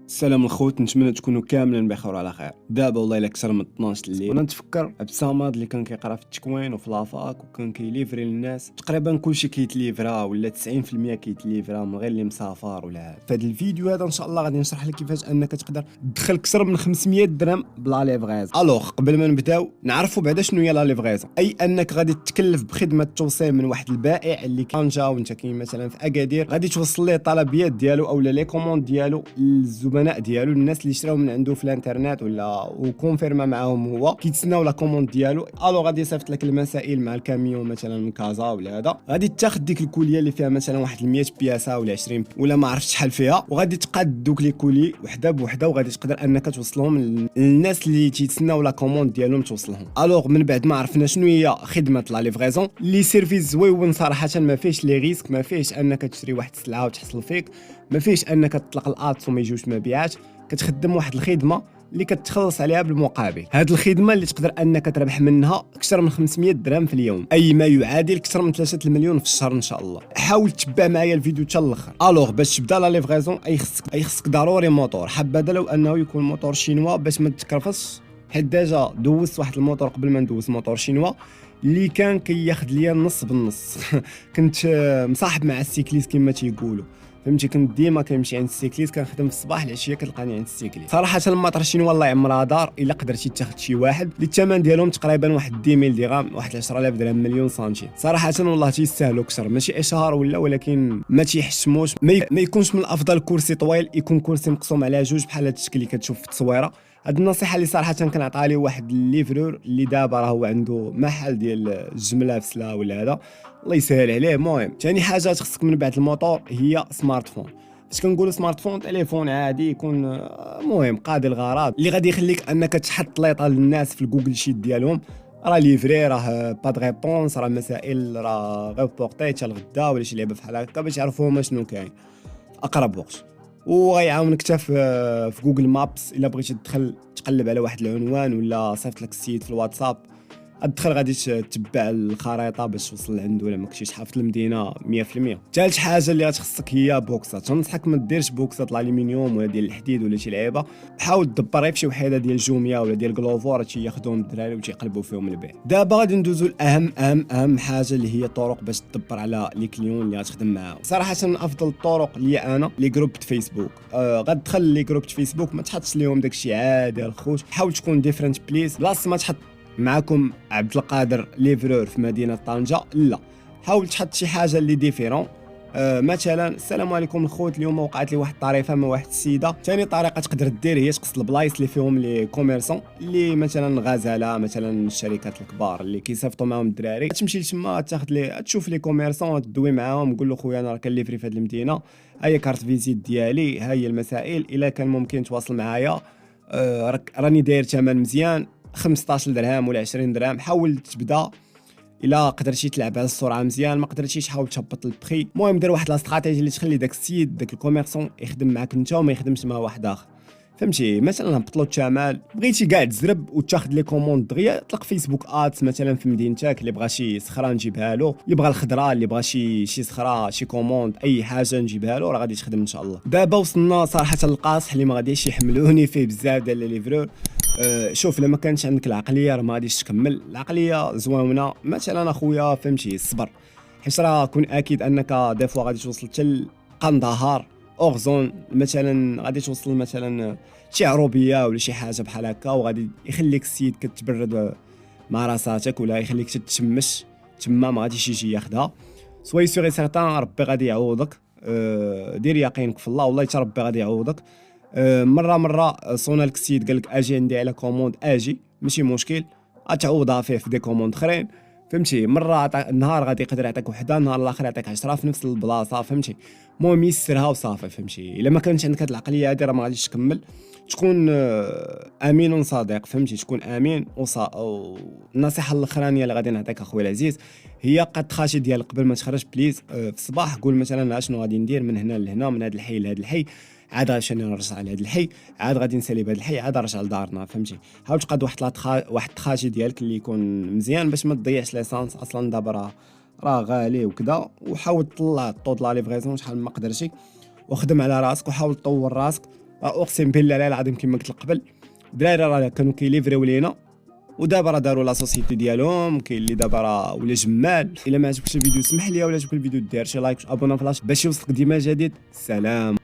السلام الخوت، نتمنى تكونوا كاملين بخير وعلى خير. دابا والله الا اكثر من 12 الليل وانا نتفكر بصمد اللي كان كيقرا في التكوين وفي لافاك وكان كيليفري للناس. تقريبا كلشي كيتليفرا ولا 90% كيتليفرا من غير اللي مسافر ولا هذا. في هذا الفيديو هذا ان شاء الله غادي نشرح لك كيفاش انك تقدر تدخل اكثر من 500 درهم بلا ليفغيزون. الوغ قبل ما نبداو نعرفوا بعدا شنو هي لا ليفغيزون. اي انك غادي تكلف بخدمه توصيل من واحد البائع اللي كان جا وانت كاين مثلا في اكادير، غادي توصل ليه الطلبيات ديالو اولا لي كوموند ديالو للزبناء ديالو، الناس اللي شراو من عنده في الانترنت ولا وكونفيرما معاهم هو كيتسناو لا كوموند ديالو. الو غادي يصيفط لك المسائل مع الكاميون مثلا من كازا ولا هذا، غادي تاخذ ديك الكوليه اللي فيها مثلا واحد 100 بياسه ولا 20 ولا ما عرفتش شحال فيها، وغادي تقاد دوك لي كولي وحده بوحده وغادي تقدر انك توصلهم للناس اللي تيتسناو لا كوموند ديالهم توصلهم. الوغ من بعد ما عرفنا شنو هي خدمه لا ليفغيزون، لي سيرفيس زويون صراحه، ما فيهش لي ريسك، ما فيهش انك تشري واحد السلعه وتحصل فيك، ما فيهش انك تطلق الاتس وما يجوش مبيعات. كتخدم واحد الخدمه اللي كتخلص عليها بالمقابل. هذه الخدمه اللي تقدر انك تربح منها اكثر من 500 درهم في اليوم، اي ما يعادل اكثر من 3 المليون في الشهر ان شاء الله. حاول تتبع معايا الفيديو حتى الاخر. الوغ باش تبدا لا ليفغيزون اي خصك ضروري موتور، حبذا لو انه يكون موتور شينوا باش ما تكرفصش، حيت ديجا دوزت واحد الموتور قبل ما ندوز موتور شينوا اللي كان كياخذ ليا النص بالنص. كنت مصاحب مع السيكليست كما تيقولوا، فهمتي، كنت ديما كنمشي عند السيكليست، كنخدم في الصباح، العشيه كتلقاني عند السيكليست. صراحه المطر شنو والله عمرها دار الا قدرتي تاخذ شي واحد اللي الثمن ديالهم تقريبا واحد 10000 درهم، واحد 10000 درهم، مليون سنتيم. صراحه والله تيستاهلوا اكثر، ماشي اشهار ولا، ولكن ما تيحشموش. ما يكونش من الافضل كرسي طويل، يكون كرسي مقسوم على جوج بحال هذا الشكل اللي كتشوف في التصويره. هاد النصيحه اللي صراحه كنعطيها ليه واحد الليفرور اللي دابا راه هو عنده محل ديال الجمله في سلا ولا هذا، الله يسهل عليه. المهم ثاني حاجه خصك من بعد الموتور هي سمارت فون. فاش كنقولوا سمارت فون، تليفون عادي يكون مهم قاضي الغرض اللي غادي يخليك انك تحط ليطه للناس في الجوجل شيت ديالهم، راه ليفري، راه با د ريبونس، راه مسائل، راه غير بورتي حتى الغدا ولا شي لعبه بحال هكا باش يعرفوا هما شنو كاين اقرب وقت. وغيعاونك حتى في جوجل مابس الا بغيتي تدخل تقلب على واحد العنوان ولا صيفط لك السيد في الواتساب، ادخل غادي تتبع الخريطه باش توصل لعنده ولا ما كنتيش حافظ المدينه 100%. ثالث حاجه اللي غتخصك هي بوكسات. تنصحك ما ديرش بوكسات الالومنيوم ولا ديال الحديد ولا شي لعيبه، حاول تدبر غير فشي وحيده ديال جوميا ولا ديال كلوفور تياخذوهم الدراري وتيقلبوا فيهم البيع. دابا غادي ندوزو لاهم اهم حاجه اللي هي الطرق باش تدبر على لي كليون اللي غتخدم معاهم. صراحه من افضل الطرق لي انا لي جروب فيسبوك. غتدخل لي جروب فيسبوك، ما تحطش ليهم داكشي عادي الخوت، حاول تكون ديفرنت بليس. بلاص ما تحط معكم عبد القادر ليفرور في مدينه طنجه، لا، حاول تحط شي حاجه اللي ديفيرون. مثلا السلام عليكم الخوت، اليوم وقعت لي واحد الطريفه مع واحد السيده. ثاني طريقه تقدر دير هي تقصد البلايص اللي فيهم لي كوميرسون، اللي مثلا غزاله، مثلا الشركات الكبار اللي كيصيفطوا معاهم الدراري، تمشي لتما تاخذ لي تشوف لي كوميرسون، تدوي معاهم، قول له خويا انا راه كنليفري في هذه المدينه، هي كارت فيزيت ديالي، ها هي المسائل، الا كان ممكن تواصل معايا، راني داير ثمن مزيان 15 درهم ولا 20 درهم. حاول تبدا، الا قدرتي تلعب على السرعه مزيان، ما قدرتيش حاول تهبط البخي. المهم دير واحد لاستراتيجي اللي تخلي داك السيد داك الكوميرسون يخدم معاك انت وما يخدمش مع واحد اخر، فهمتي. مثلا هبط له الثمن، بغيتي كاع تزرب وتاخذ لي كوموند دغيا، طلق فيسبوك ادز مثلا في مدينتك، اللي بغى شي صخره نجيبها له، اللي بغى الخضره، اللي بغى شي صخره، شي كوموند، اي حاجه نجيبها له، راه غادي تخدم ان شاء الله. دابا وصلنا صراحه للقاصح اللي ما غاديش يحملوني فيه بزاف ديال لي ليفرور. شوف، لما كانت عندك العقليه راه ما غاديش تكمل. العقليه زوينه مثلا اخويا، فهمتي، الصبر، حيت راه كون اكيد انك دي فوا غادي توصل حتى لقندهار اورزون، مثلا غادي توصل مثلا شي عروبيه ولا شي حاجه بحال هكا، وغادي يخليك السيد كتبرد مع راساتك ولا يخليك تتشمش تما، ما غاديش يجي ياخذها. سوي سيغي سيغتان ربي غادي يعوضك. دير يقينك في الله، والله حتى ربي غادي يعوضك. مره صونا لك السيد قال لك اجي عندي على كوموند، اجي ماشي مشكل، غتعوضها فيه في دي كوموند اخرين، فهمتي. مره النهار غادي يقدر يعطيك وحده، النهار الاخر يعطيك 10 في نفس البلاصه، فهمتي. المهم يسرها وصافي، فهمتي. الا ما كانش عندك هاد العقليه هادي راه ما غاديش تكمل. تكون امين وصادق، فهمتي، تكون امين النصيحه الاخرانيه اللي غادي نعطيك اخويا العزيز هي قد خاشي ديالك قبل ما تخرج بليز. في الصباح قول مثلا شنو غادي ندير من هنا لهنا، من هذا الحي لهذا الحي، عاد غنمشي نرجع لهذا الحي، عاد غادي نسالي بهذا الحي، عاد نرجع لدارنا، فهمتي. حاول تقاد واحد التخاشي ديالك اللي يكون مزيان باش ما تضيعش ليسانس، اصلا دابا راه غالي وكذا. وحاول تطلع طود لا ليفغيزون شحال ما قدرتي، وخدم على راسك وحاول تطور راسك. اقسم بالله العظيم كما قلت لك قبل، الدراري راه كانوا كيليفريو لينا، ودابا راه داروا لا سوسيتي ديالهم. كاين اللي دابا راه ولا جمال. الا ما عجبكش الفيديو اسمح لي، ولا عجبك الفيديو دير شي لايك وابونا فلاش باش يوصلك ديما جديد. سلام.